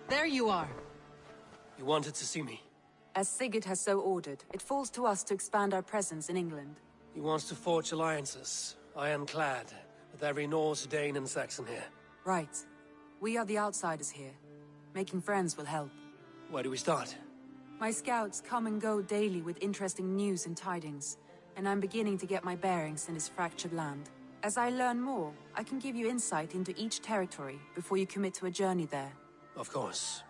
There you are. You wanted to see me? As Sigurd has so ordered, it falls to us to expand our presence in England. He wants to forge alliances, ironclad, with every Norse, Dane and Saxon here. Right. We are the outsiders here. Making friends will help. Where do we start? My scouts come and go daily with interesting news and tidings, and I'm beginning to get my bearings in this fractured land. As I learn more, I can give you insight into each territory before you commit to a journey there. Of course.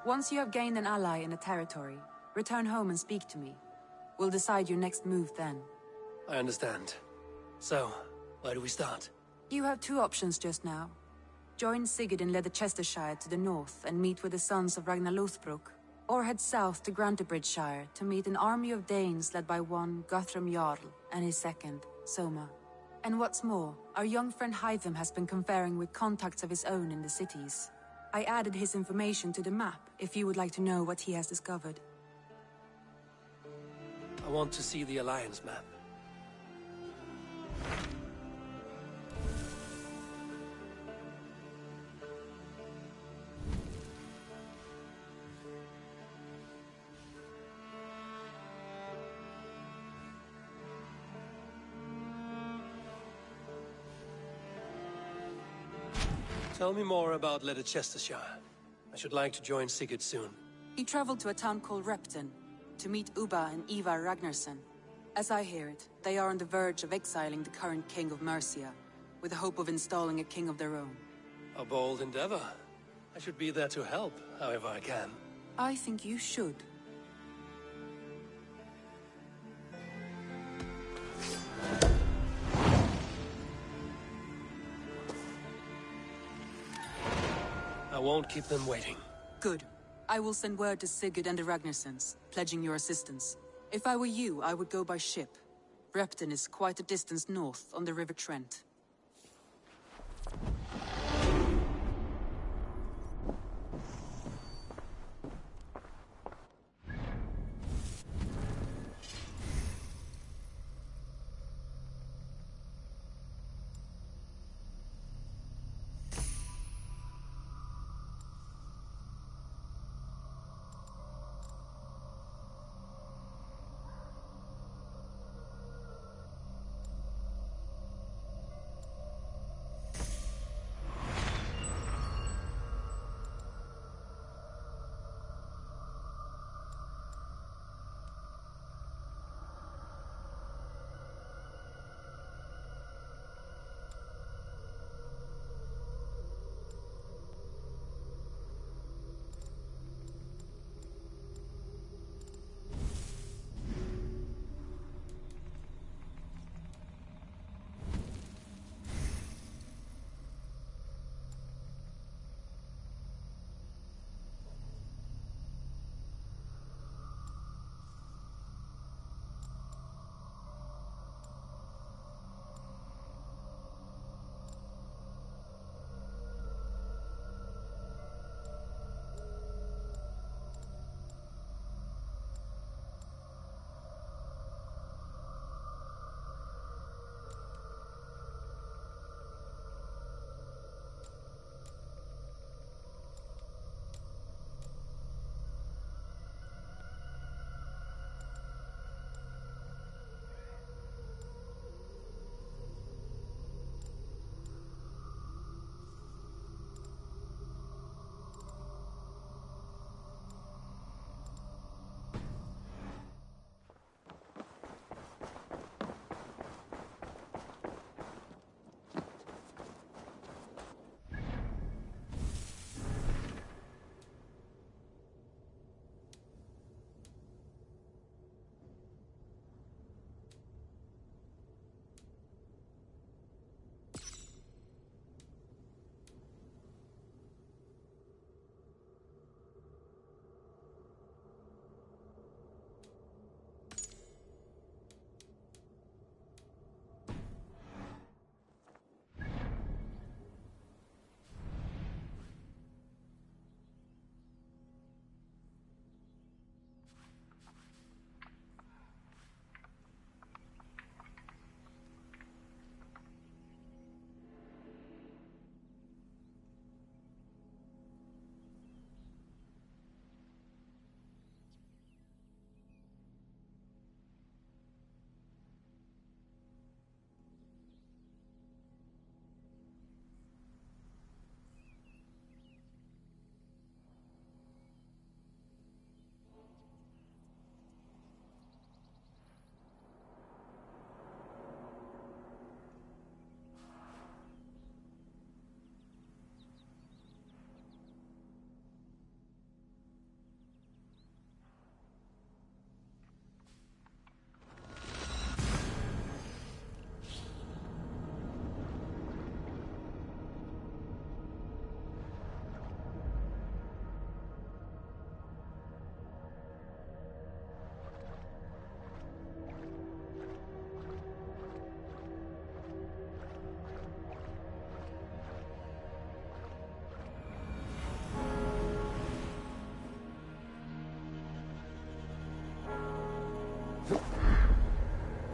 Once you have gained an ally in a territory, return home and speak to me. We'll decide your next move then. I understand. So, where do we start? You have two options just now. Join Sigurd in Leicestershire to the north and meet with the sons of Ragnar Lothbrok, or head south to Grantebridgeshire to meet an army of Danes led by one Guthrum Jarl and his second, Soma. And what's more, our young friend Hytham has been conferring with contacts of his own in the cities. I added his information to the map if you would like to know what he has discovered. I want to see the Alliance map. Tell me more about Leicestershire. I should like to join Sigurd soon. He traveled to a town called Repton to meet Ubba and Ivar Ragnarsson. As I hear it, they are on the verge of exiling the current king of Mercia, with the hope of installing a king of their own. A bold endeavor. I should be there to help, however I can. I think you should. I won't keep them waiting. Good. I will send word to Sigurd and the Ragnarssons, pledging your assistance. If I were you, I would go by ship. Repton is quite a distance north on the River Trent.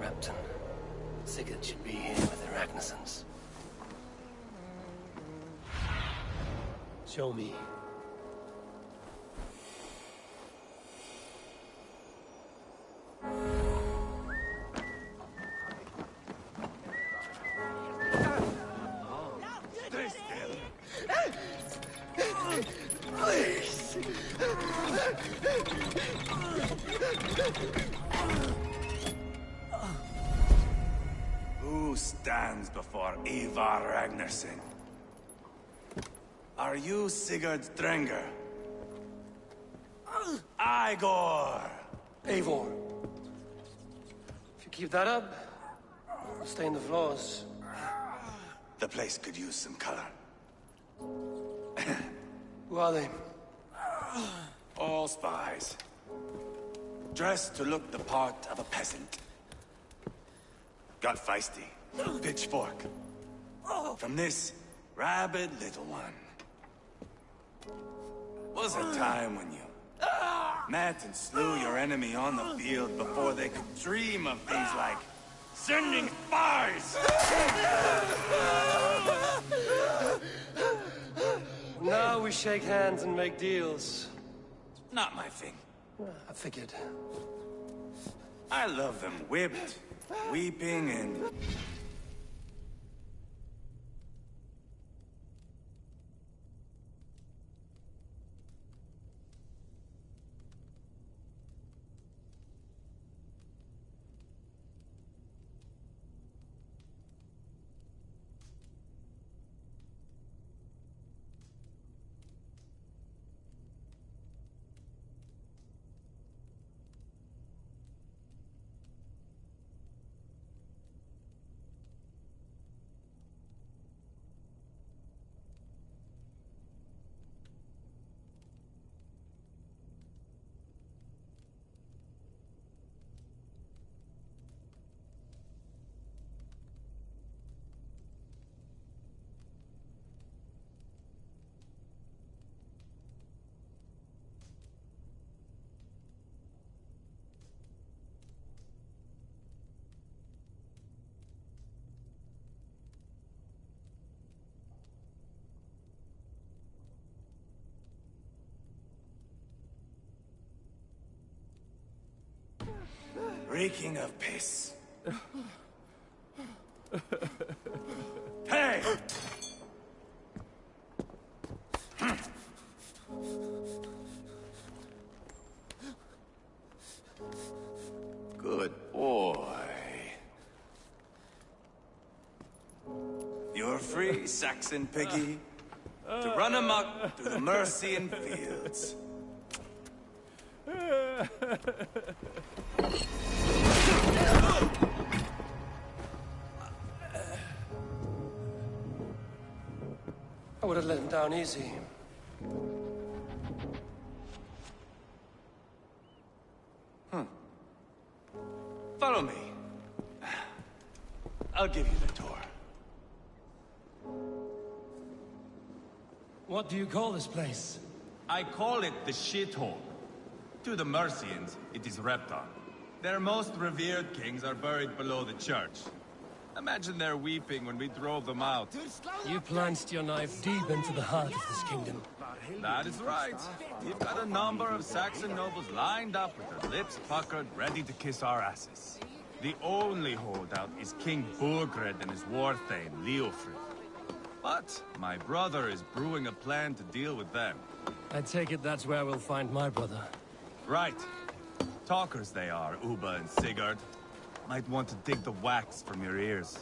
Repton. Sigurd should be here with the Ragnarsons. Show me. Who stands before Ivar Ragnarsson? Are you Sigurd Drenger? Igor! Eivor. If you keep that up, I'll stain the floors. The place could use some color. Who are they? All spies. Dressed to look the part of a peasant. Got feisty. Pitchfork. From this rabid little one. Was a time when you met and slew your enemy on the field before they could dream of things like sending spies! Now we shake hands and make deals. Not my thing. I figured. I love them whipped, weeping, and... reeking of piss. Hey! Good boy. You're free, Saxon piggy, to run amok through the Mercian fields. I would have let him down easy. Follow me. I'll give you the tour. What do you call this place? I call it the shithole. To the Mercians, it is Repton. Their most revered kings are buried below the church. Imagine their weeping when we drove them out. You plunged your knife deep into the heart of this kingdom. That is right. We've got a number of Saxon nobles lined up with their lips puckered, ready to kiss our asses. The only holdout is King Burgred and his war thane, Leofrid. But my brother is brewing a plan to deal with them. I take it that's where we'll find my brother. Right. Talkers they are, Uba and Sigurd. Might want to dig the wax from your ears.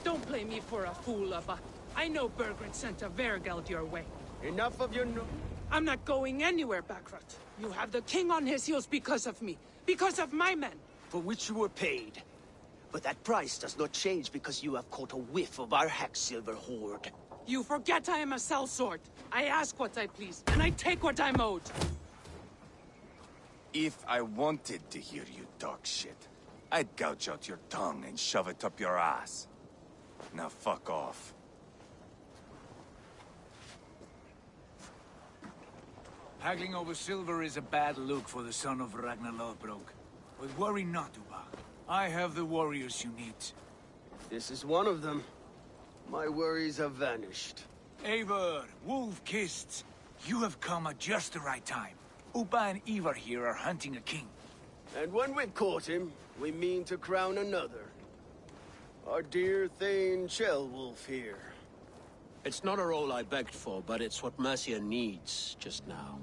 Don't play me for a fool, Abba. I know Burgred sent a Vergeld your way. Enough of your I'm not going anywhere, Backrot. You have the king on his heels because of me. Because of my men. for which you were paid. But that price does not change because you have caught a whiff of our Hacksilver hoard. You forget I am a sellsword. I ask what I please, and I take what I'm owed. If I wanted to hear you talk shit, I'd gouge out your tongue and shove it up your ass. Now fuck off. Haggling over silver is a bad look for the son of Ragnar Lothbrok. But worry not, Uba. I have the warriors you need. This is one of them. My worries have vanished. Eivor, Wolf-Kissed, you have come at just the right time. Uba and Ivar here are hunting a king. And when we've caught him, we mean to crown another. Our dear Thane Ceolwulf here. It's not a role I begged for, but it's what Mercia needs just now.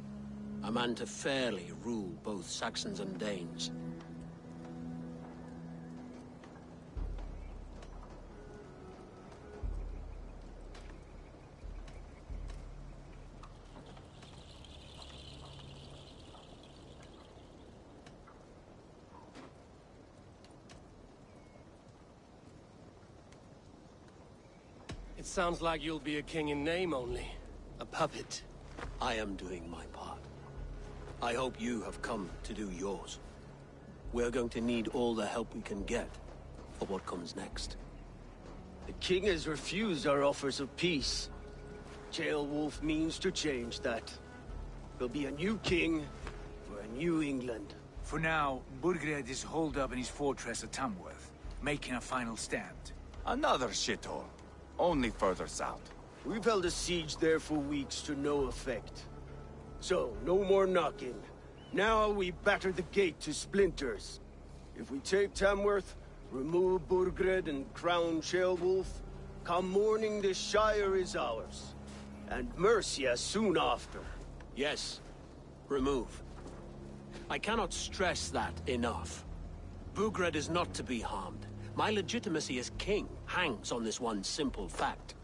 A man to fairly rule both Saxons and Danes. It sounds like you'll be a king in name only. A puppet. I am doing my part. I hope you have come to do yours. We're going to need all the help we can get for what comes next. The king has refused our offers of peace. Ceolwulf means to change that. There'll be a new king for a new England. For now, Burgred is holed up in his fortress at Tamworth, making a final stand. Another shithole. Only further south. We've held a siege there for weeks to no effect. So, no more knocking. Now we batter the gate to splinters. If we take Tamworth, remove Burgred and crown Ceolwulf, come morning the Shire is ours. And Mercia soon after. Yes, remove. I cannot stress that enough. Burgred is not to be harmed. My legitimacy as king hangs on this one simple fact.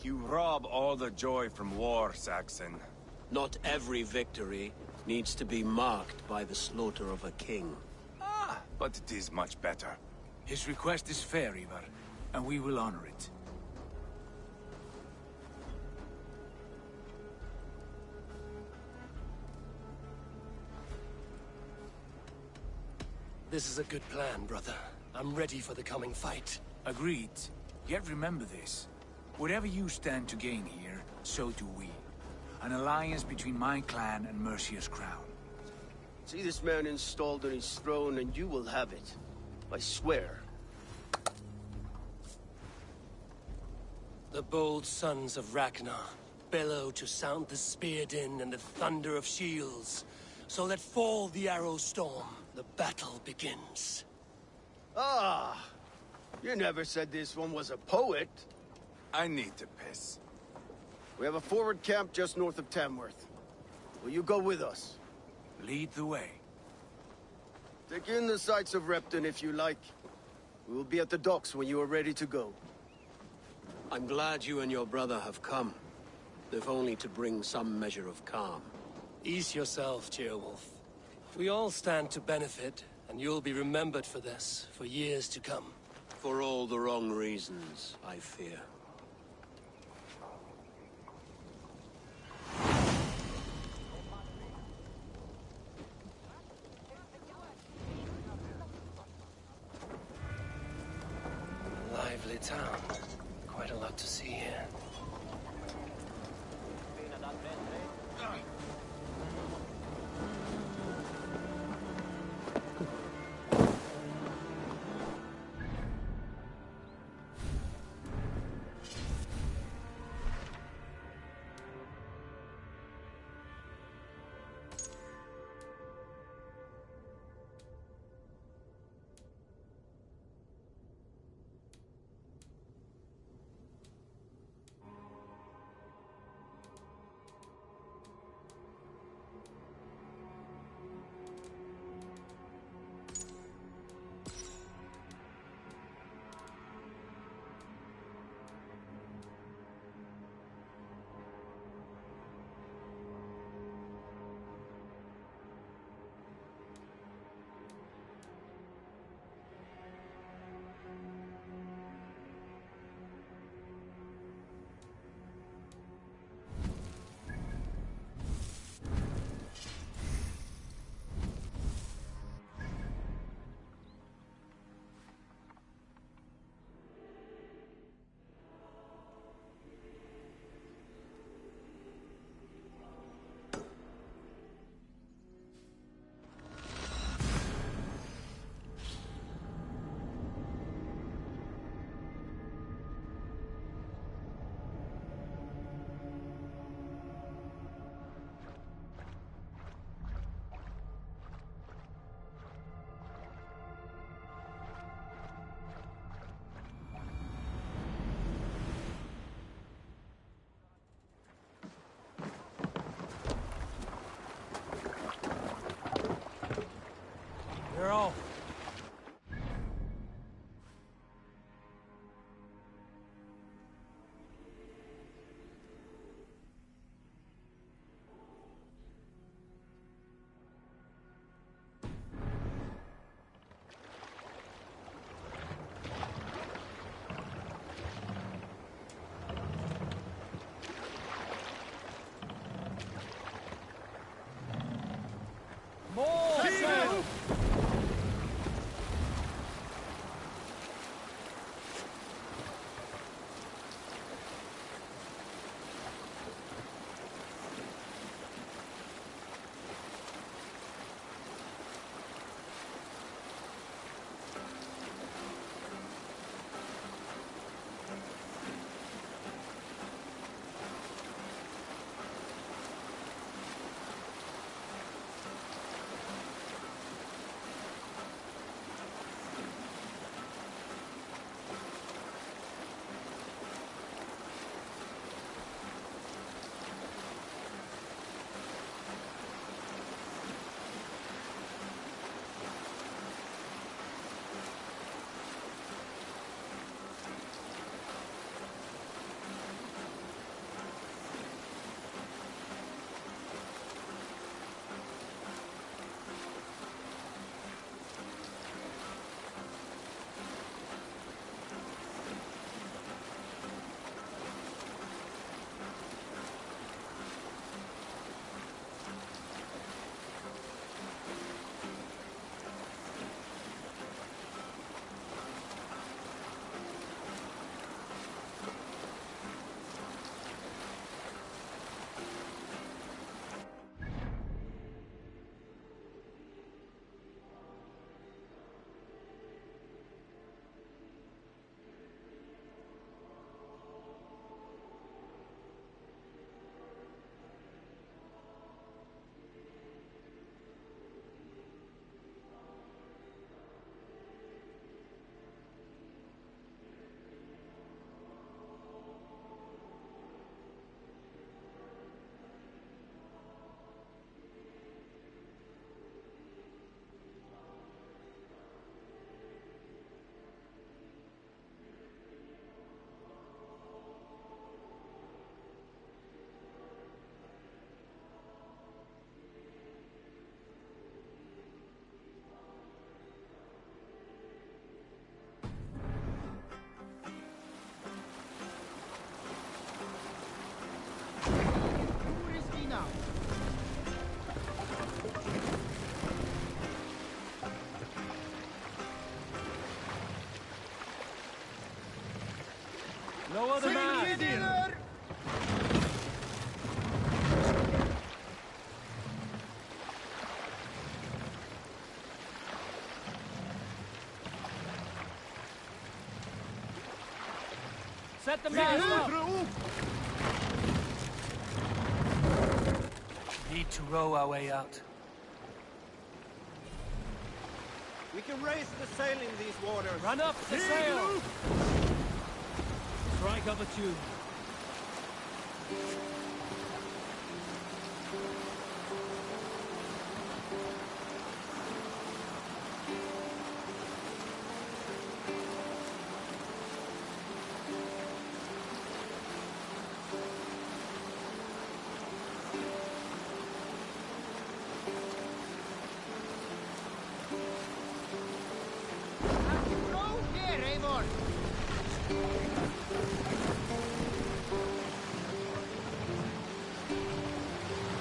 You rob all the joy from war, Saxon. Not every victory needs to be marked by the slaughter of a king. But it is much better. His request is fair, Ivar, and we will honor it. This is a good plan, brother. I'm ready for the coming fight. Agreed. Yet remember this. Whatever you stand to gain here, so do we. An alliance between my clan and Mercia's crown. See this man installed on his throne and you will have it. I swear. The bold sons of Ragnar bellow to sound the spear din and the thunder of shields. So let fall the arrow storm. The battle begins. Ah! You never said this one was a poet. I need to piss. We have a forward camp just north of Tamworth. Will you go with us? Lead the way. Take in the sights of Repton if you like. We will be at the docks when you are ready to go. I'm glad you and your brother have come, if only to bring some measure of calm. Ease yourself, Ceolwulf. We all stand to benefit, and you'll be remembered for this, for years to come. For all the wrong reasons, I fear. Lively town. Quite a lot to see here. No other man! Set the mast up! Need to row our way out. We can raise the sail in these waters. Run up the sail! Strike up a tune.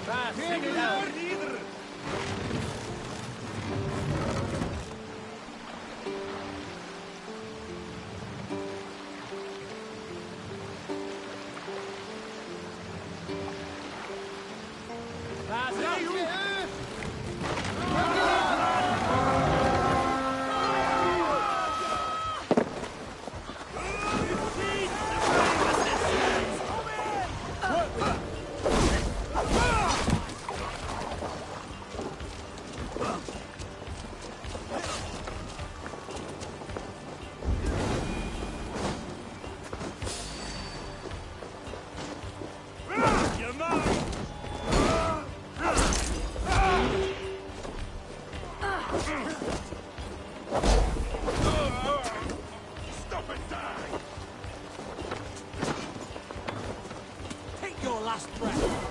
Fast, sing it out! Fast up! Take your last breath.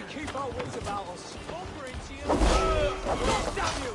Keep our wits about us. Over into you. Damn you!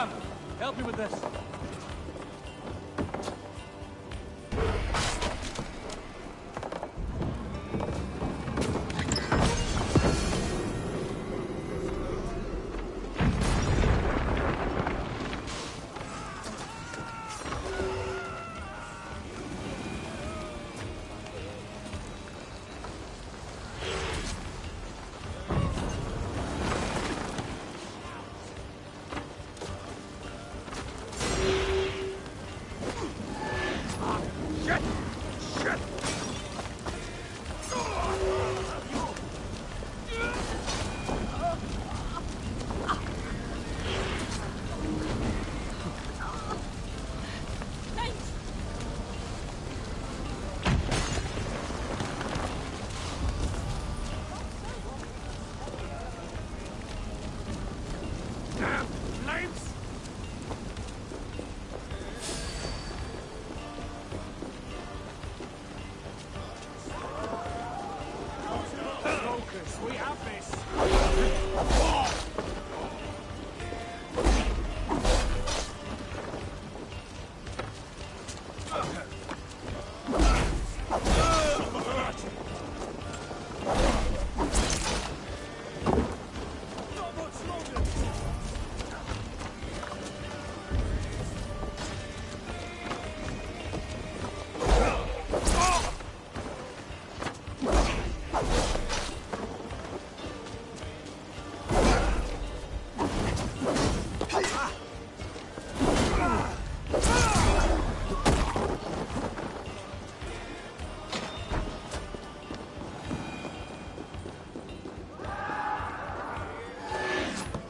Sam, help me with this.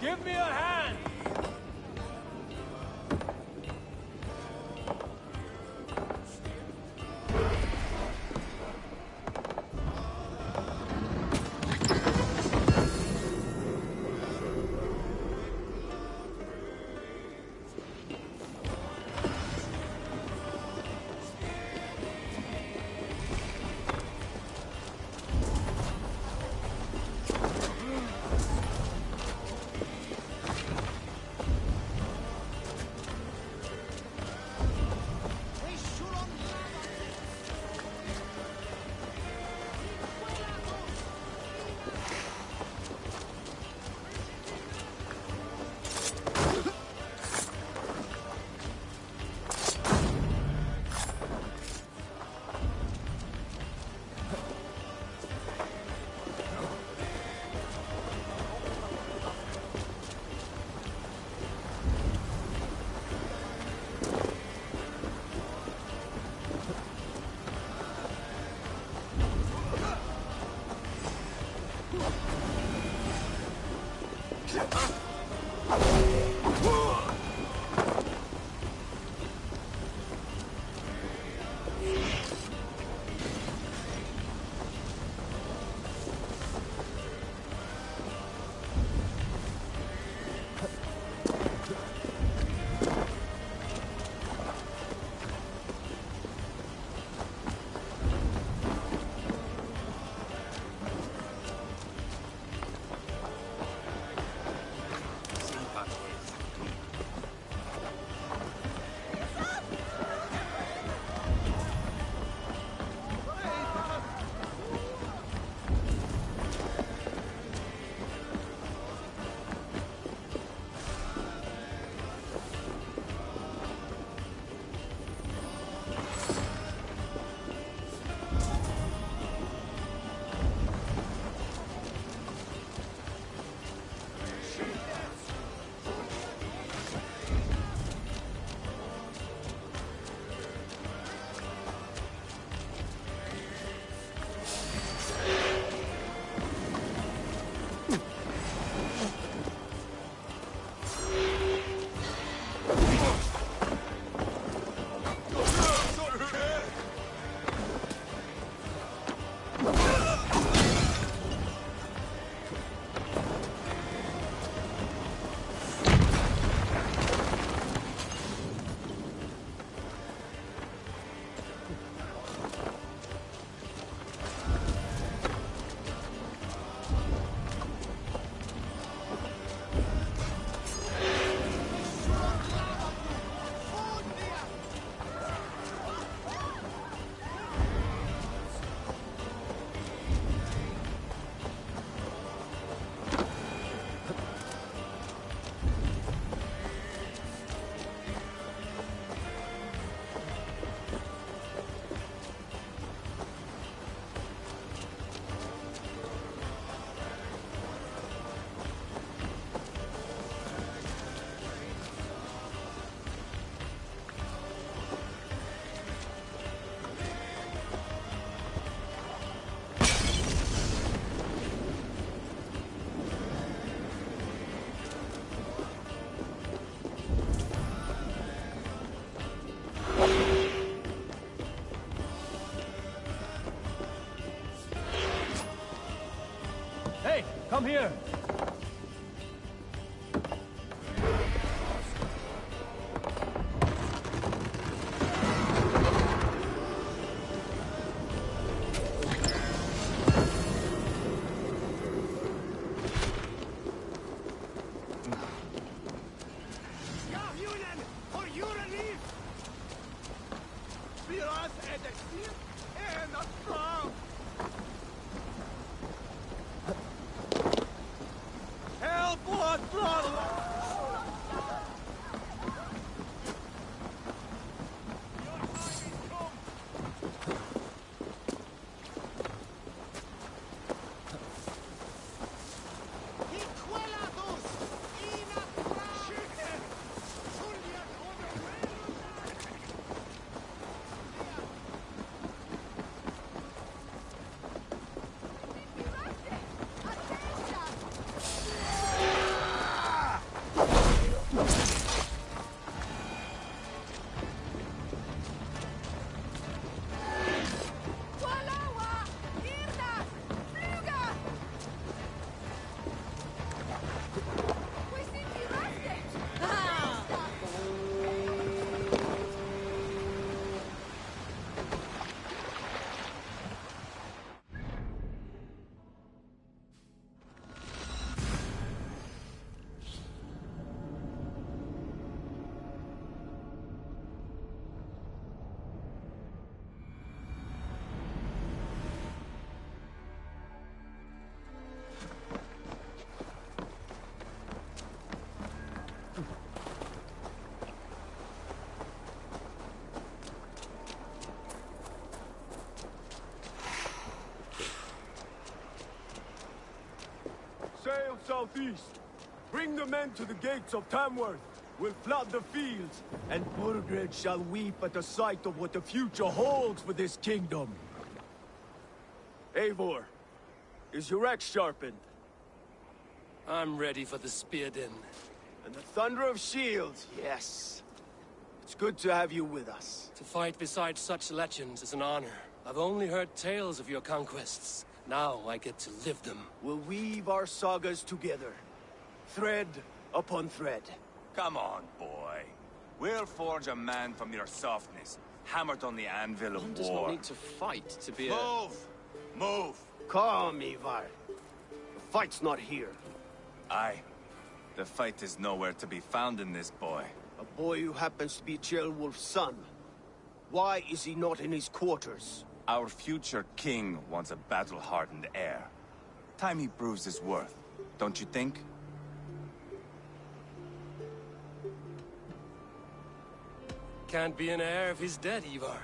Give me a hand! Come here! Sail southeast. Bring the men to the gates of Tamworth. We'll flood the fields, and Burgred shall weep at the sight of what the future holds for this kingdom. Eivor, is your axe sharpened? I'm ready for the spear din. And the thunder of shields, yes. It's good to have you with us. To fight beside such legends is an honor. I've only heard tales of your conquests. Now I get to live them. We'll weave our sagas together. Thread upon thread. Come on, boy. We'll forge a man from your softness, hammered on the anvil of One war. does not need to fight to be a... Move! Move! Calm, Ivar. The fight's not here. Aye. The fight is nowhere to be found in this boy. A boy who happens to be Ceolwulf's son. Why is he not in his quarters? Our future king wants a battle-hardened heir. Time he proves his worth, don't you think? Can't be an heir if he's dead, Ivar.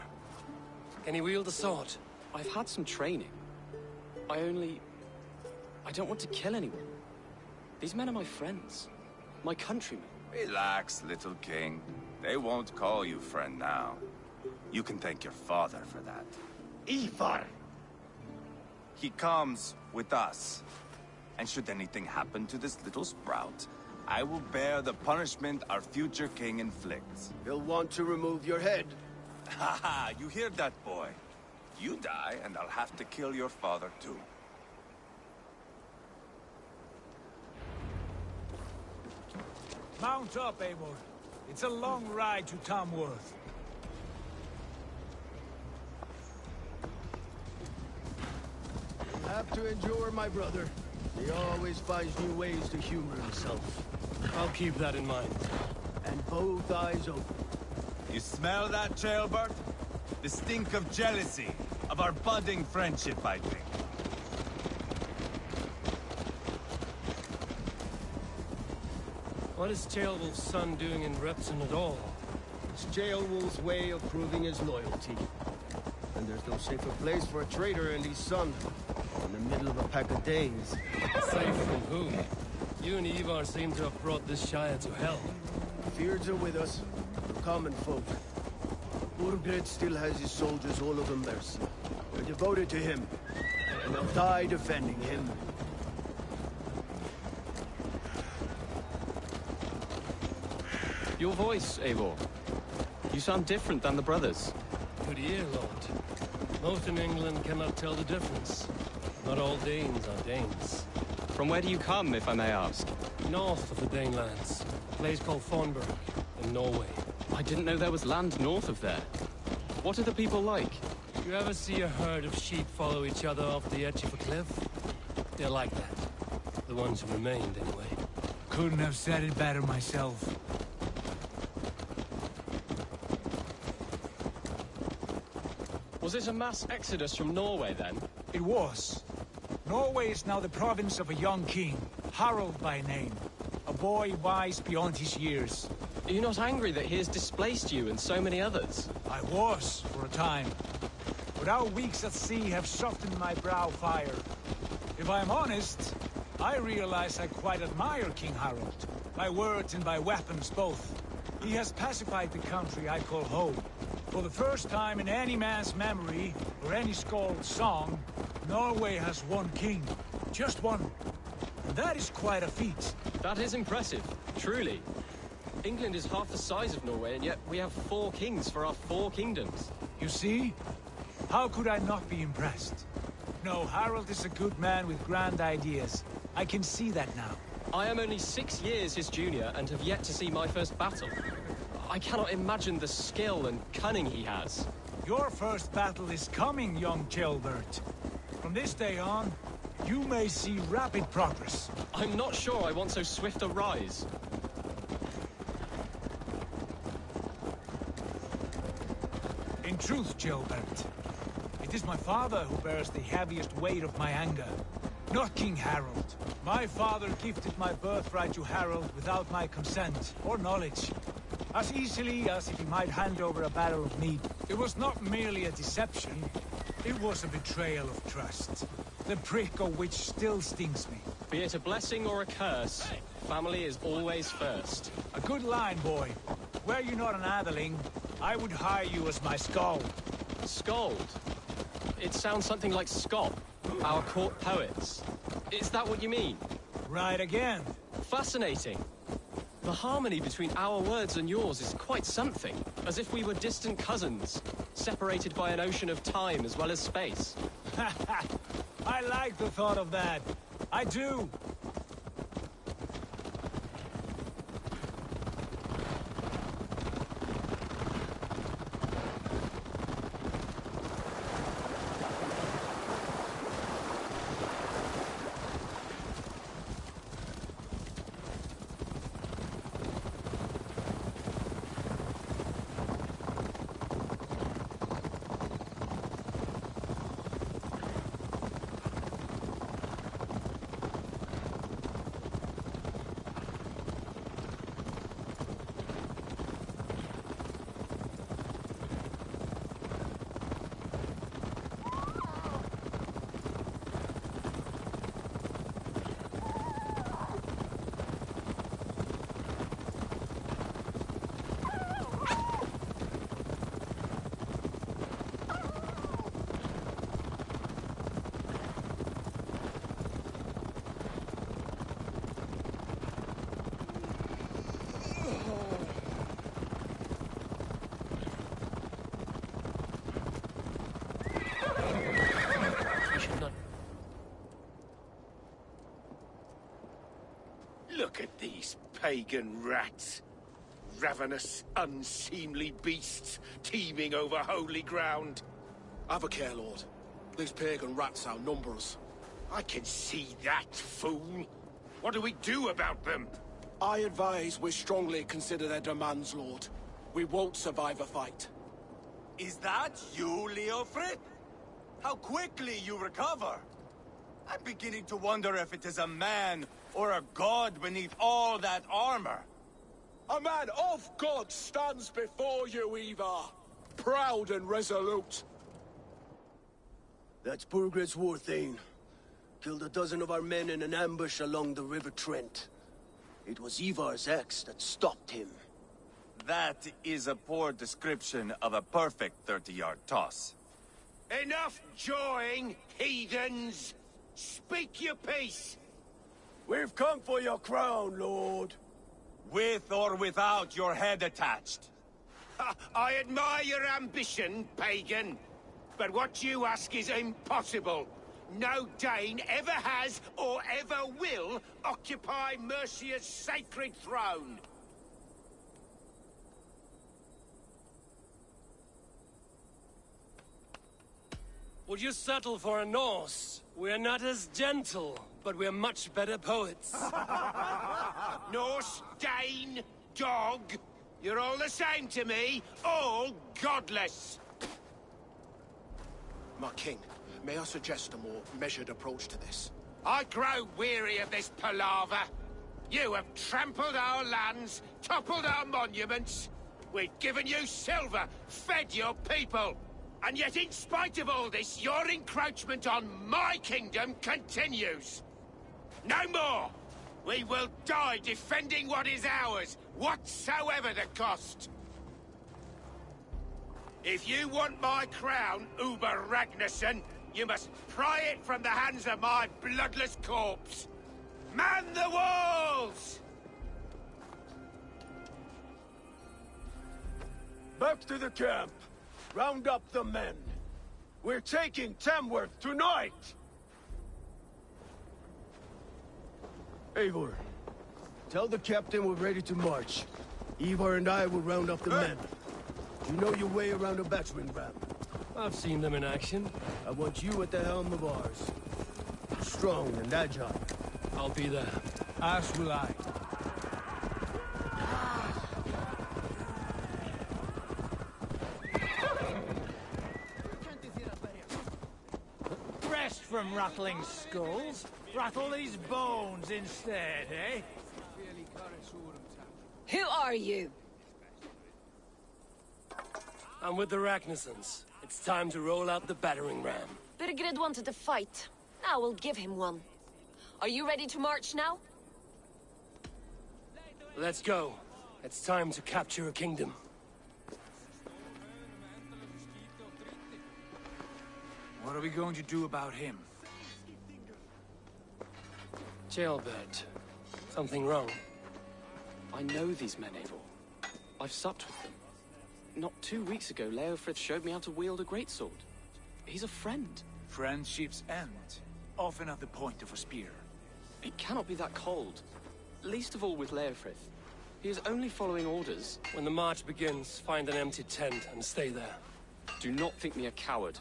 Can he wield a sword? I've had some training. I don't want to kill anyone. These men are my friends. My countrymen. Relax, little king. They won't call you friend now. You can thank your father for that. Ivar! He comes with us. And should anything happen to this little sprout, I will bear the punishment our future king inflicts. He'll want to remove your head. Haha, you hear that, boy? You die, and I'll have to kill your father, too. Mount up, Eivor. It's a long ride to Tamworth. Have to endure, my brother. He always finds new ways to humor himself. I'll keep that in mind. And both eyes open. You smell that, Jailbird? The stink of jealousy, of our budding friendship, I think. What is Ceolwulf's son doing in Repton at all? It's Ceolwulf's way of proving his loyalty. And there's no safer place for a traitor and his son. In the middle of a pack of Danes. Safe from whom? You and Ivar seem to have brought this Shire to hell. Fears are with us, the common folk. Burgred still has his soldiers all over mercy. They're devoted to him, and they'll die defending him. Your voice, Eivor. You sound different than the brothers. Good ear, Lord. Most in England cannot tell the difference. Not all Danes are Danes. From where do you come, if I may ask? North of the Danelands. A place called Thornburg, in Norway. I didn't know there was land north of there. What are the people like? You ever see a herd of sheep follow each other off the edge of a cliff? They're like that. The ones who remained, anyway. Couldn't have said it better myself. Was it a mass exodus from Norway, then? It was. Norway is now the province of a young king, Harald by name. A boy wise beyond his years. Are you not angry that he has displaced you and so many others? I was, for a time. But our weeks at sea have softened my brow fire. If I am honest, I realize I quite admire King Harald. By words and by weapons both. He has pacified the country I call home. For the first time in any man's memory, or any skald's song, Norway has one king. Just one. And that is quite a feat. That is impressive, truly. England is half the size of Norway, and yet we have 4 kings for our 4 kingdoms. You see? How could I not be impressed? No, Harald is a good man with grand ideas. I can see that now. I am only 6 years his junior, and have yet to see my first battle. I cannot imagine the skill and cunning he has. Your first battle is coming, young Gilbert. From this day on, you may see rapid progress. I'm not sure I want so swift a rise. In truth, Gilbert, it is my father who bears the heaviest weight of my anger, not King Harald. My father gifted my birthright to Harald without my consent or knowledge. As easily as if he might hand over a barrel of meat. It was not merely a deception, it was a betrayal of trust. The prick of which still stings me. Be it a blessing or a curse, family is always first. A good line, boy. Were you not an atheling, I would hire you as my skald. Skald? It sounds something like Scott, our court poets. Is that what you mean? Right again. Fascinating. The harmony between our words and yours is quite something. As if we were distant cousins, separated by an ocean of time as well as space. I like the thought of that. I do. Look at these pagan rats. Ravenous, unseemly beasts teeming over holy ground. Have a care, Lord. These pagan rats outnumber us. I can see that, fool. What do we do about them? I advise we strongly consider their demands, Lord. We won't survive a fight. Is that you, Leofrid? How quickly you recover! I'm beginning to wonder if it is a man or a god beneath all that armor. A man of God stands before you, Ivar. Proud and resolute. That's Burgred's war thane. Killed a dozen of our men in an ambush along the River Trent. It was Ivar's axe that stopped him. That is a poor description of a perfect 30-yard toss. Enough jawing, heathens! Speak your peace! We've come for your crown, Lord. With or without your head attached. I admire your ambition, pagan. But what you ask is impossible. No Dane ever has or ever will occupy Mercia's sacred throne. Would you settle for a Norse? We're not as gentle, but we're much better poets. Norse, Dane, dog, you're all the same to me, all godless. My king, may I suggest a more measured approach to this? I grow weary of this palaver. You have trampled our lands, toppled our monuments. We've given you silver, fed your people. And yet, in spite of all this, your encroachment on my kingdom continues. No more! We will die defending what is ours, whatsoever the cost. If you want my crown, Uber Ragnarsson, you must pry it from the hands of my bloodless corpse. Man the walls! Back to the camp. Round up the men. We're taking Tamworth tonight! Eivor, tell the captain we're ready to march. Ivar and I will round up the men. You know your way around a battering ram. I've seen them in action. I want you at the helm of ours. Strong and agile. I'll be there. As will I. Rest from rattling skulls. Rattle these bones instead, eh? Who are you? I'm with the Ragnarssons. It's time to roll out the battering ram. Birgred wanted to fight. Now we'll give him one. Are you ready to march now? Let's go. It's time to capture a kingdom. What are we going to do about him? Jailbird. Something wrong? I know these men, Eivor. I've supped with them. Not 2 weeks ago, Leofrith showed me how to wield a greatsword. He's a friend. Friendships end, often at the point of a spear. It cannot be that cold. Least of all with Leofrith. He is only following orders. When the march begins, find an empty tent and stay there. Do not think me a coward.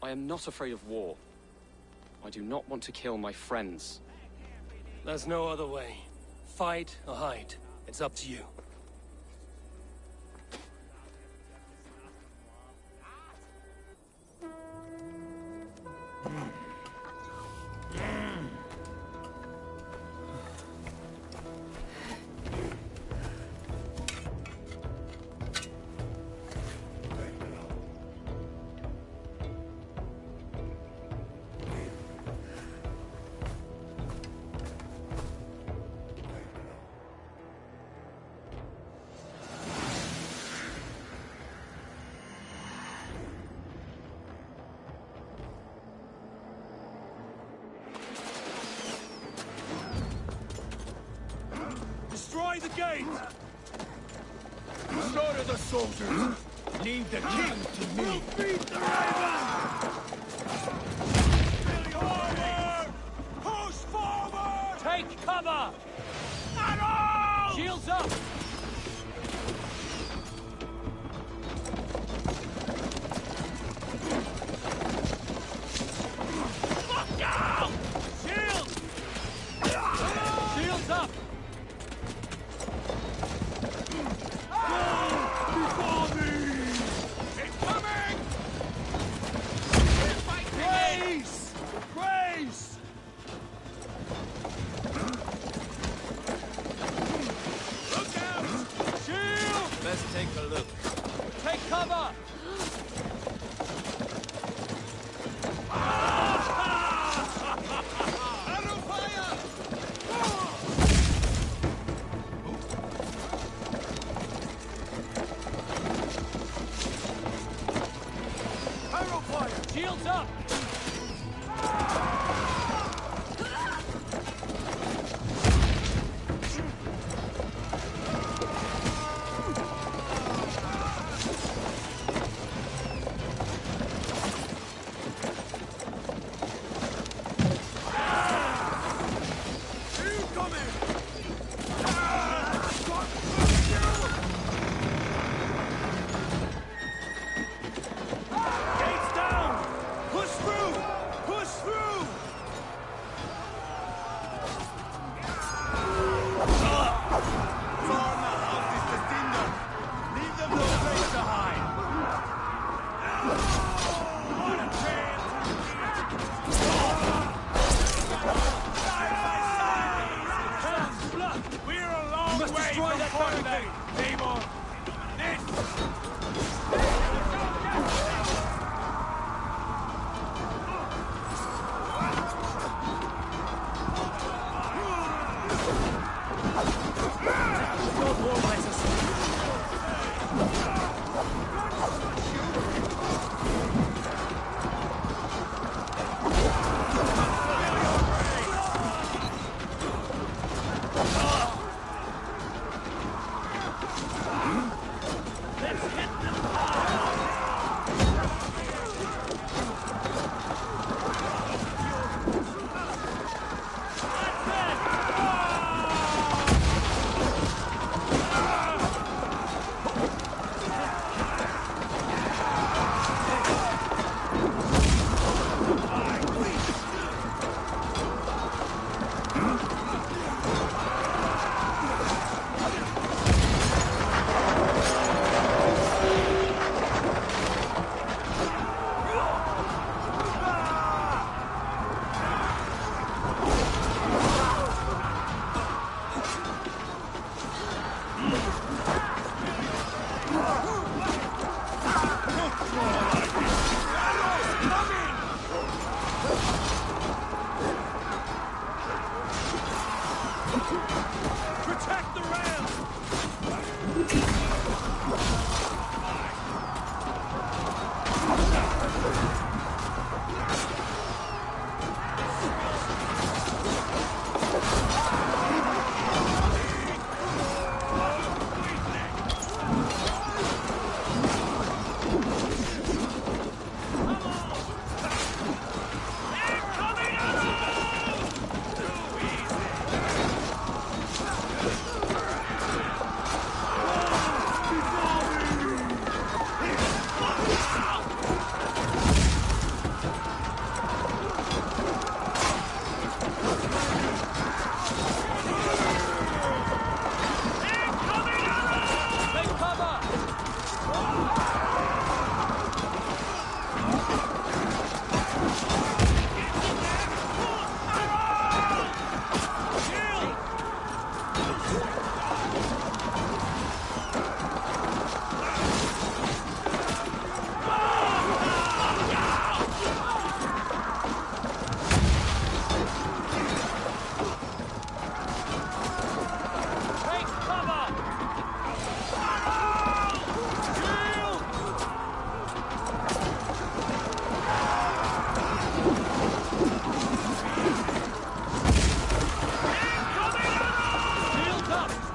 I am not afraid of war. I do not want to kill my friends. There's no other way. Fight or hide. It's up to you. Destroy the gate! Slaughter the soldiers! Leave the king to me! We'll beat the Raven! Forward! Push forward! Take cover! Arrow! Shields up! Look out! Shields! Shields up! Before me! Incoming! Grace! Grace! Look out! must destroy that barricade! Namor! God won't let us. Protect the rails! Shields up!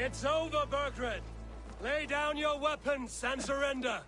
It's over, Burgred! Lay down your weapons and surrender!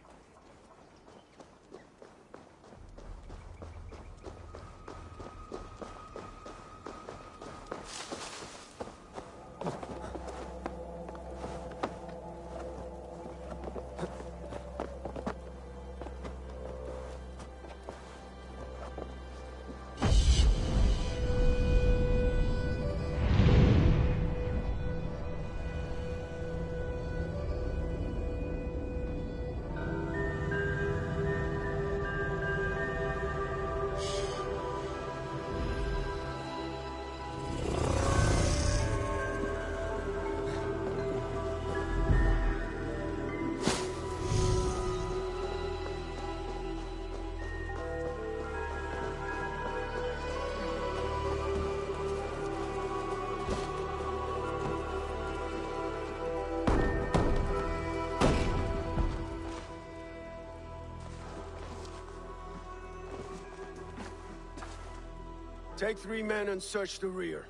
Take 3 men and search the rear.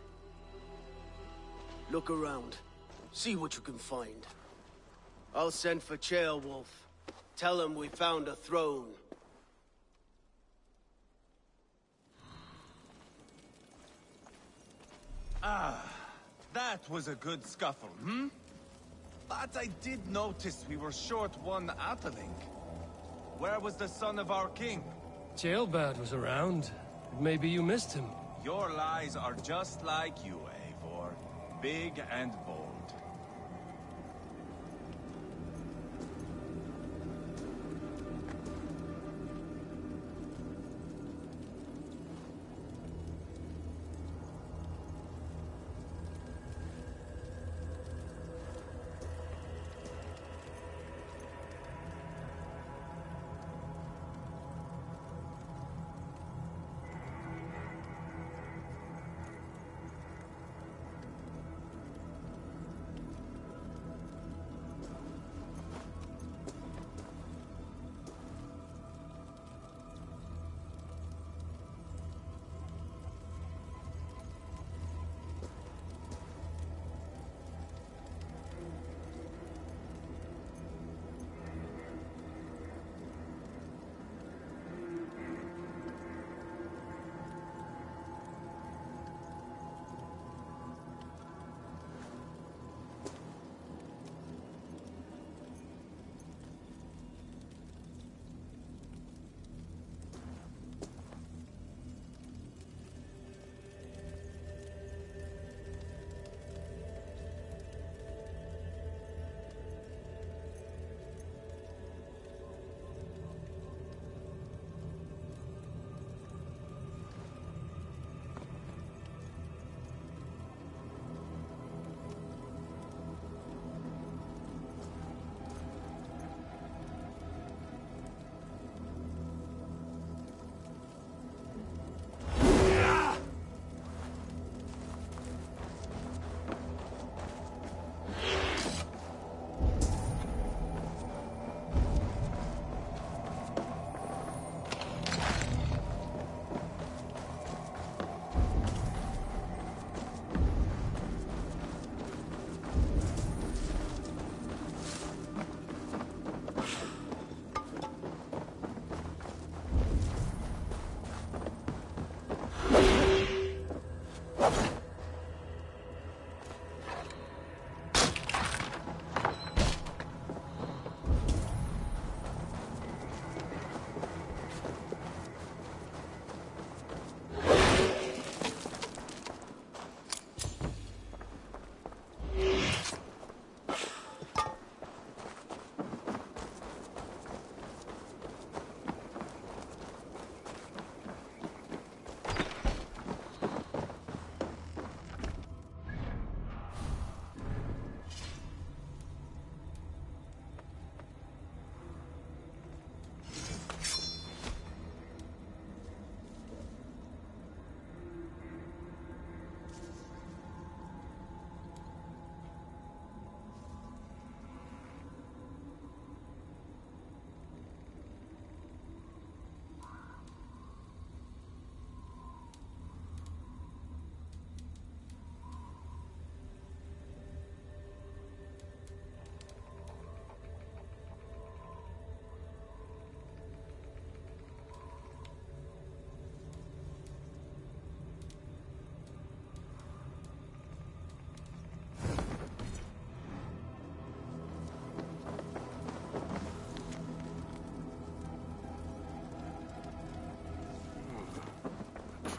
Look around. See what you can find. I'll send for Ceolwulf. Tell him we found a throne. Ah, that was a good scuffle, hmm? But I did notice we were short one Atheling. Where was the son of our king? Ceolbad was around. Maybe you missed him. Your lies are just like you, Eivor. Big and bold.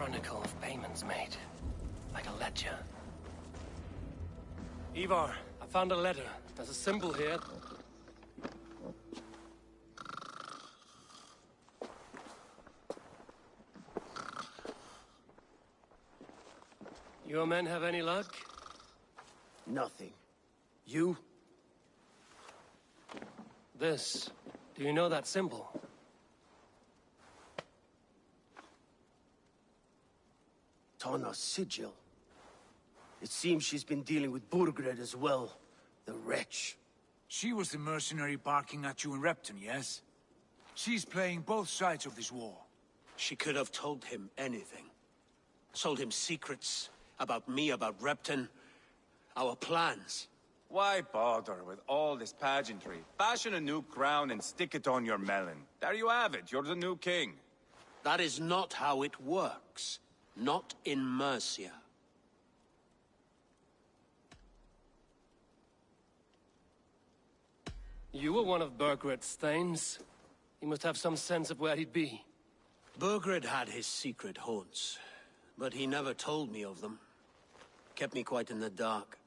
chronicle of payments made. Like a ledger. Ivar, I found a letter. There's a symbol here. Your men have any luck? Nothing. You? This. Do you know that symbol? Tana's sigil. It seems she's been dealing with Burgred as well. The wretch. She was the mercenary barking at you in Repton, yes? She's playing both sides of this war. She could have told him anything. Sold him secrets about me, about Repton, our plans. Why bother with all this pageantry? Fashion a new crown and stick it on your melon. There you have it, you're the new king. That is not how it works. Not in Mercia. You were one of Burgred's thanes. He must have some sense of where he'd be. Burgred had his secret haunts, but he never told me of them. Kept me quite in the dark.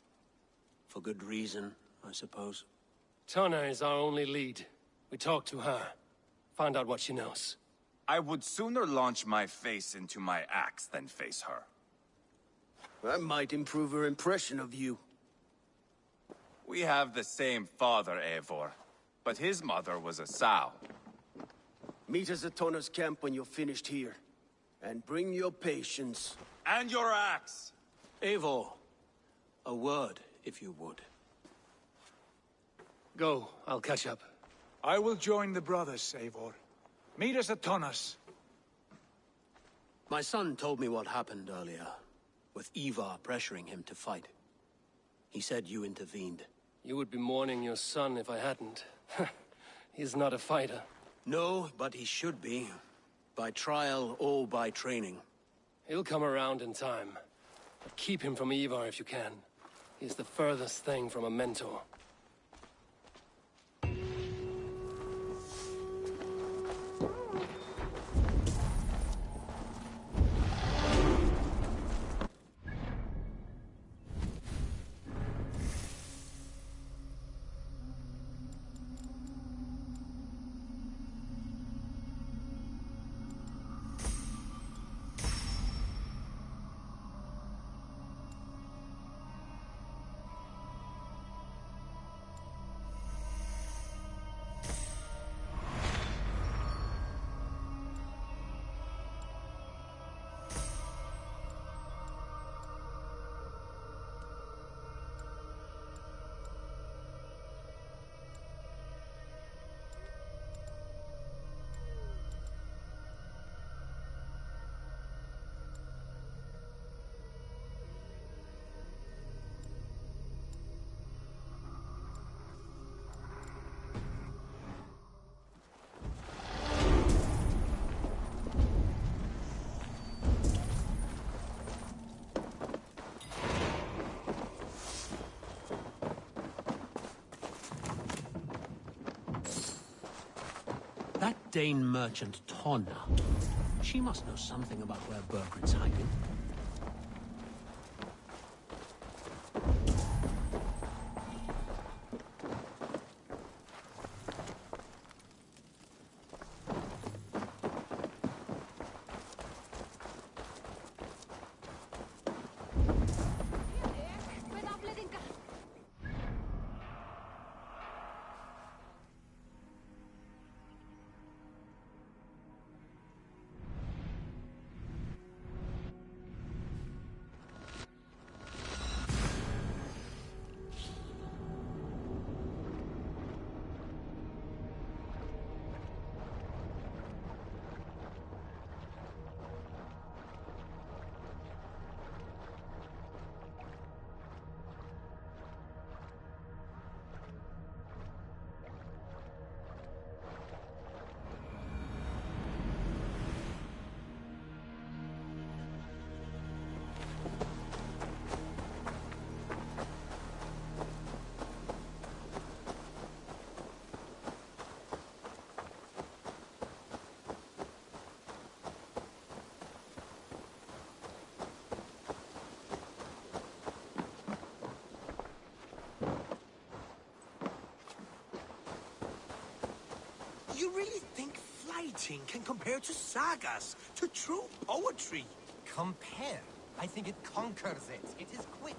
For good reason, I suppose. Tana is our only lead. We talk to her. Find out what she knows. I would sooner launch my face into my axe than face her. That might improve her impression of you. We have the same father, Eivor, but his mother was a sow. Meet us at Tana's camp when you're finished here. And bring your patience. And your axe! Eivor, a word, if you would. Go, I'll catch up. I will join the brothers, Eivor. Meet us at Tana's. My son told me what happened earlier, with Ivar pressuring him to fight. He said you intervened. You would be mourning your son if I hadn't. He's not a fighter. No, but he should be. By trial or by training. He'll come around in time. But keep him from Ivar if you can. He's the furthest thing from a mentor. That Dane merchant, Tonna. She must know something about where Burgred's hiding. writing can compare to sagas, to true poetry. Compare? I think it conquers it. It is quick.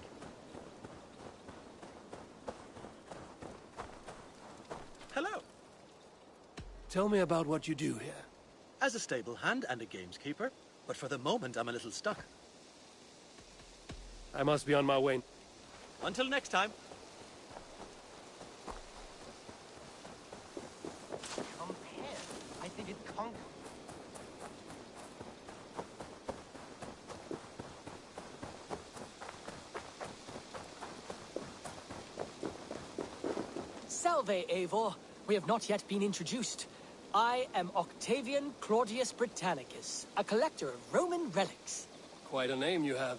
Hello. Tell me about what you do here. As a stable hand and a gameskeeper, but for the moment I'm a little stuck. I must be on my way. Until next time. Compare? I think it conquers. Salve, Eivor. We have not yet been introduced. I am Octavian Claudius Britannicus, a collector of Roman relics. Quite a name you have.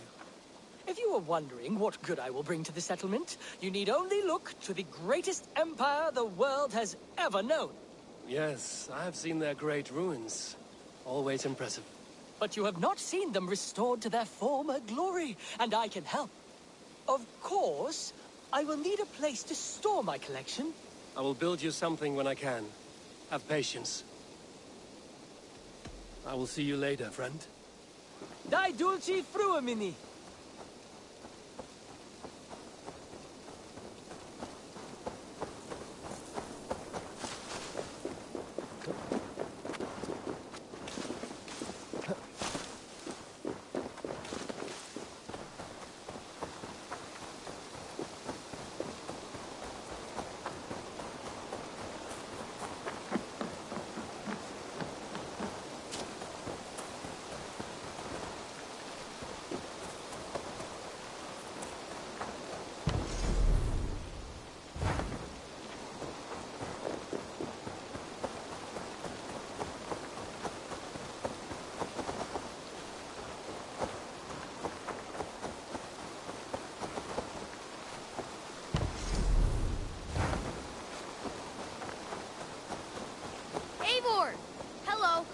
If you were wondering what good I will bring to the settlement, you need only look to the greatest empire the world has ever known. Yes, I have seen their great ruins. Always impressive. But you have not seen them restored to their former glory, and I can help. Of course, I will need a place to store my collection. I will build you something when I can. Have patience. I will see you later, friend. Die dulci fruamini. Eivor! Hello.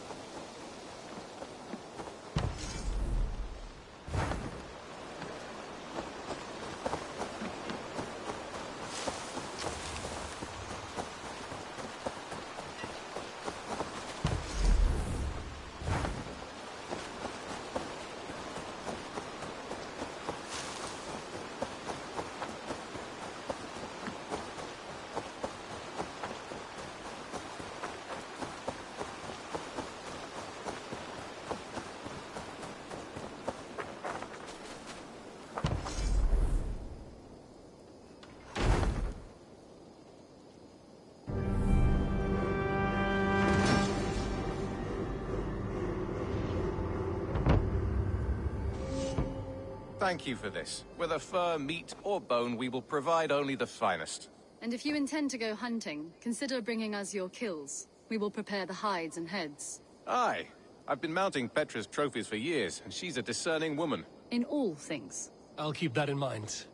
Thank you for this. Whether fur, meat, or bone, we will provide only the finest. And if you intend to go hunting, consider bringing us your kills. We will prepare the hides and heads. Aye. I've been mounting Petra's trophies for years, and she's a discerning woman. In all things. I'll keep that in mind.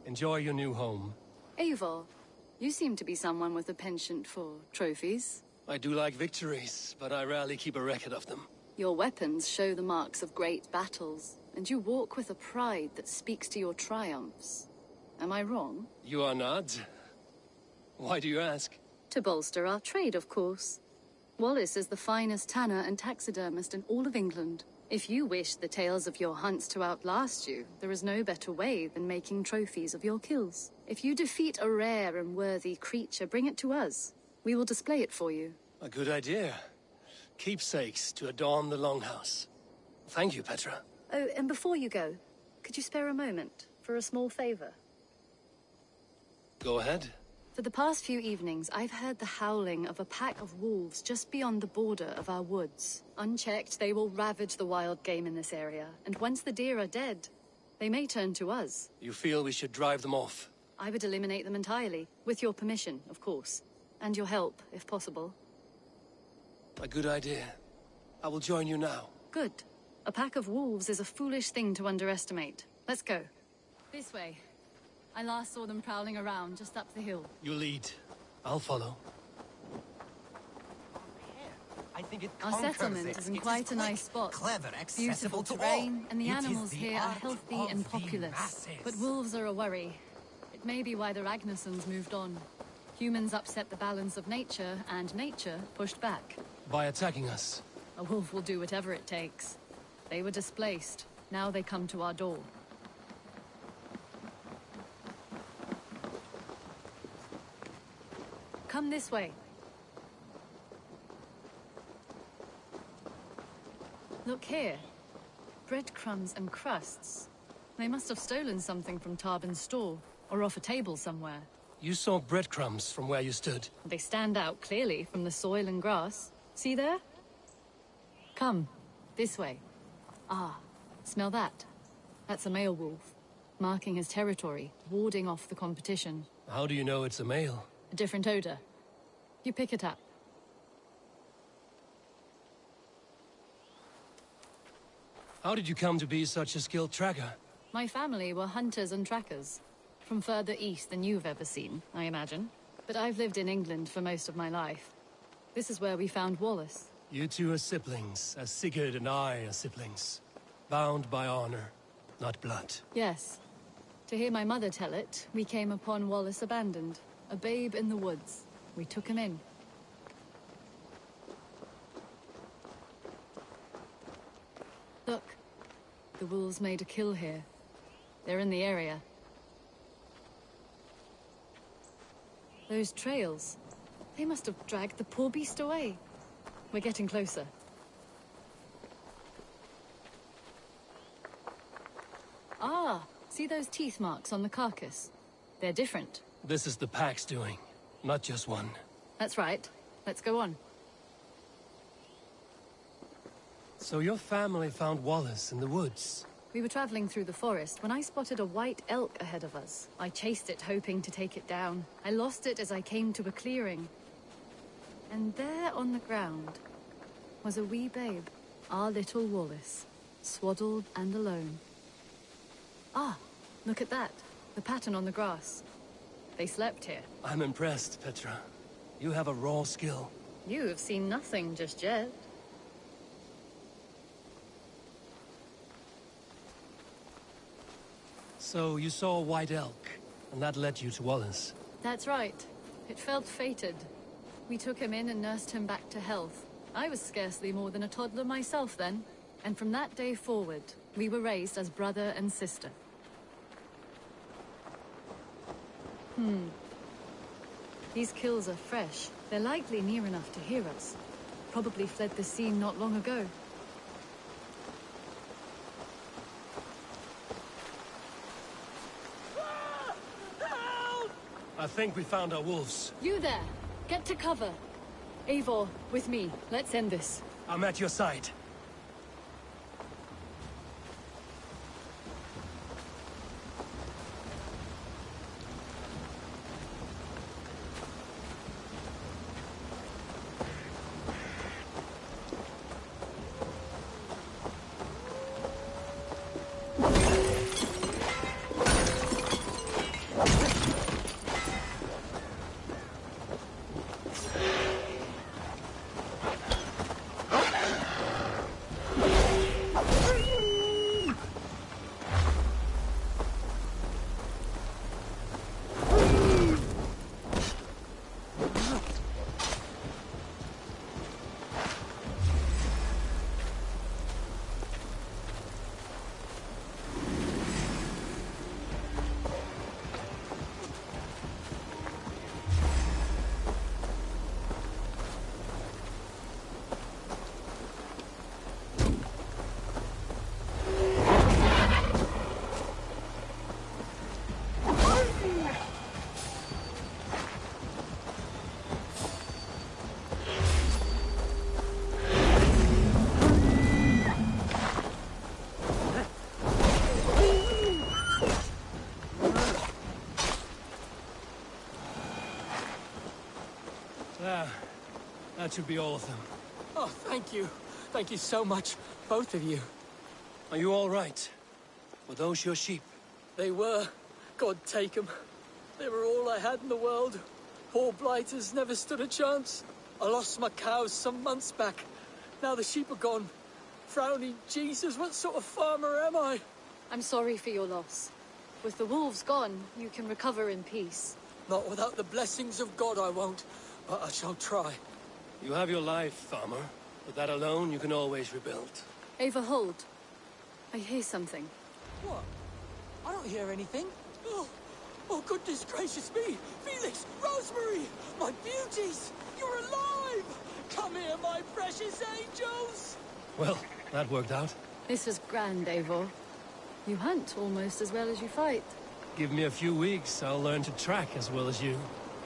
Enjoy your new home. Eivor, you seem to be someone with a penchant for trophies. I do like victories, but I rarely keep a record of them. Your weapons show the marks of great battles, and you walk with a pride that speaks to your triumphs. Am I wrong? You are not. Why do you ask? To bolster our trade, of course. Wallace is the finest tanner and taxidermist in all of England. If you wish the tales of your hunts to outlast you, there is no better way than making trophies of your kills. If you defeat a rare and worthy creature, bring it to us. We will display it for you. A good idea. Keepsakes to adorn the longhouse. Thank you, Petra. Oh, and before you go, could you spare a moment for a small favor? Go ahead. For the past few evenings, I've heard the howling of a pack of wolves just beyond the border of our woods. Unchecked, they will ravage the wild game in this area, and once the deer are dead, they may turn to us. You feel we should drive them off? I would eliminate them entirely, with your permission, of course. And your help, if possible. A good idea. I will join you now. Good. A pack of wolves is a foolish thing to underestimate. Let's go. This way. I last saw them prowling around just up the hill. You lead. I'll follow. I think it Our settlement is in quite a nice spot. Clever, accessible Beautiful to terrain, all. and the It is animals the here are art healthy of and the populous. masses. But wolves are a worry. It may be why the Ragnarsons moved on. Humans upset the balance of nature, and nature pushed back. By attacking us. A wolf will do whatever it takes. They were displaced. Now they come to our door. Come this way. Look here. Breadcrumbs and crusts. They must have stolen something from Tarbin's store, or off a table somewhere. You saw breadcrumbs from where you stood. They stand out clearly from the soil and grass. See there? Come, this way. Ah, smell that? That's a male wolf, marking his territory, warding off the competition. How do you know it's a male? A different odor. You pick it up. How did you come to be such a skilled tracker? My family were hunters and trackers. From further east than you've ever seen, I imagine. But I've lived in England for most of my life. This is where we found Wallace. You two are siblings, as Sigurd and I are siblings. Bound by honor, not blood. Yes. To hear my mother tell it, we came upon Wallace abandoned, a babe in the woods. We took him in. Look, the wolves made a kill here. They're in the area. Those trails, they must have dragged the poor beast away. We're getting closer. Ah, see those teeth marks on the carcass? They're different. This is the pack's doing, not just one. That's right. Let's go on. So your family found Wallace in the woods? We were traveling through the forest when I spotted a white elk ahead of us. I chased it, hoping to take it down. I lost it as I came to a clearing. And there on the ground was a wee babe, our little Wallace, swaddled and alone. Ah, look at that. The pattern on the grass. They slept here. I'm impressed, Petra. You have a raw skill. You have seen nothing just yet. So you saw a white elk, and that led you to Wallace? That's right. It felt fated. We took him in and nursed him back to health. I was scarcely more than a toddler myself then. And from that day forward, we were raised as brother and sister. These kills are fresh. They're likely near enough to hear us. Probably fled the scene not long ago. I think we found our wolves. You there! Get to cover! Eivor, with me. Let's end this. I'm at your side. That should be all of them. Oh, thank you. Thank you so much, both of you. Are you all right? Were those your sheep? They were. God take them. They were all I had in the world. Poor blighters never stood a chance. I lost my cows some months back. Now the sheep are gone. Frowning Jesus, what sort of farmer am I? I'm sorry for your loss. With the wolves gone, you can recover in peace. Not without the blessings of God I won't, but I shall try. You have your life, farmer. With that alone, you can always rebuild. Ava, hold. I hear something. What? I don't hear anything. Oh, goodness gracious me! Felix, Rosemary! My beauties! You're alive! Come here, my precious angels! Well, that worked out. This was grand, Eivor. You hunt almost as well as you fight. Give me a few weeks, I'll learn to track as well as you.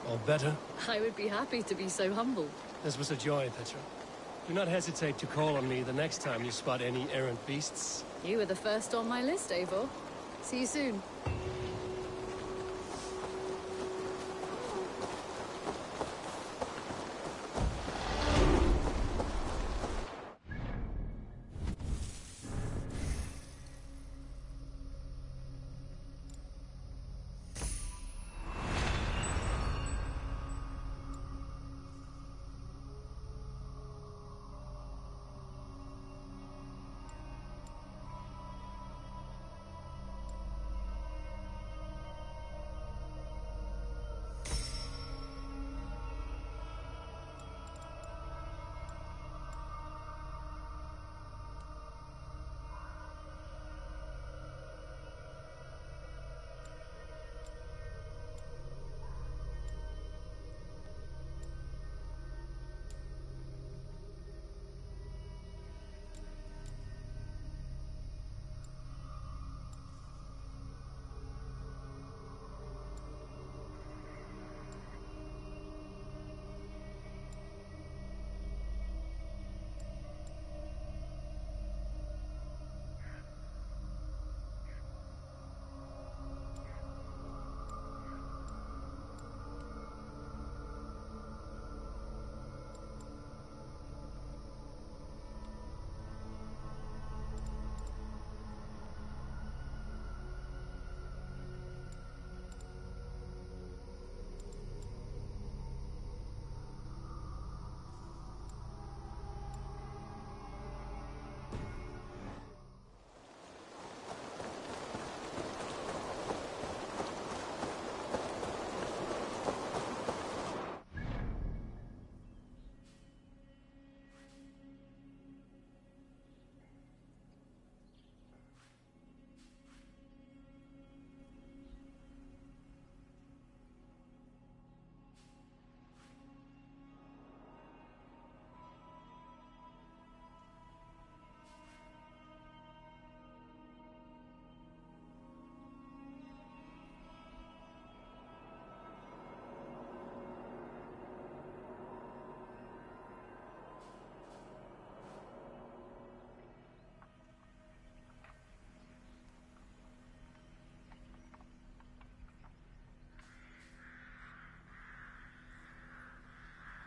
Or better. I would be happy to be so humble. This was a joy, Petra. Do not hesitate to call on me the next time you spot any errant beasts. You were the first on my list, Eivor. See you soon.